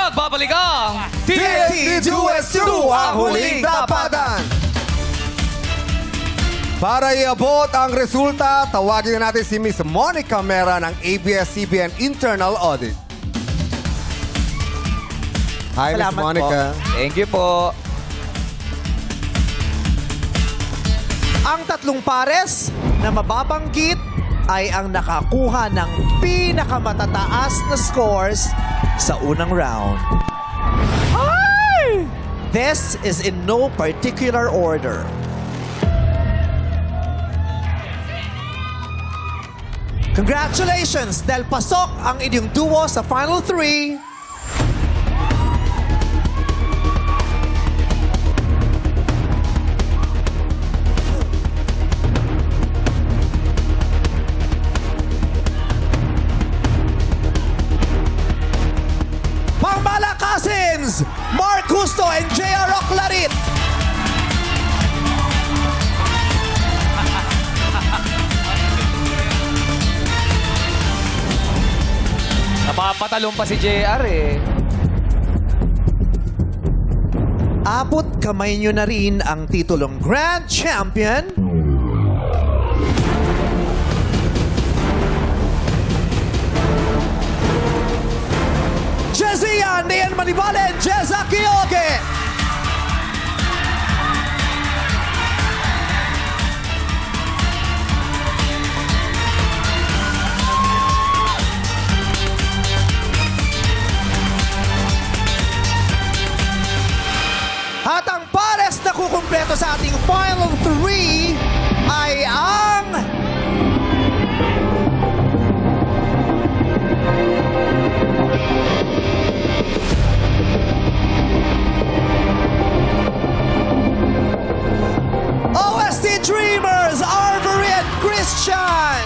Magbabalik ang TNT Duets 2 ang huling tapatan. Para iabot ang resulta, tawagin na natin si Miss Monica Mera ng ABS-CBN Internal Audit. Hi, Miss Salamat Monica. Thank you po. Ang tatlong pares na mababanggit ay ang nakakuha ng pinakamatataas na scores sa unang round. This is in no particular order. Congratulations! Dahil pasok ang inyong duo sa Final 3. Pangmala Cousins, Mark Justo and J.R. Oclarit. Napapatalong pa si JR eh. Abot kamay nyo na rin ang titulong Grand Champion. Jezia Nian Manibalen, Jeza Kioge. At ang pares na kukumpleto sa ating Final 3 ay ang... OST Dreamers, Arbery and Christian!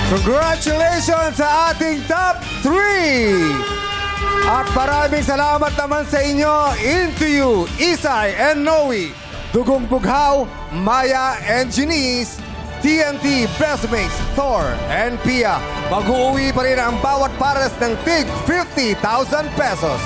Congratulations sa ating top 3! At maraming salamat naman sa inyo, Into You, Isay and Noe, Dugong Bughaw, Maya and Janice, TNT Bestmates, Thor and Pia. Mag-uuwi pa rin ang bawat pares ng tig 50,000 pesos.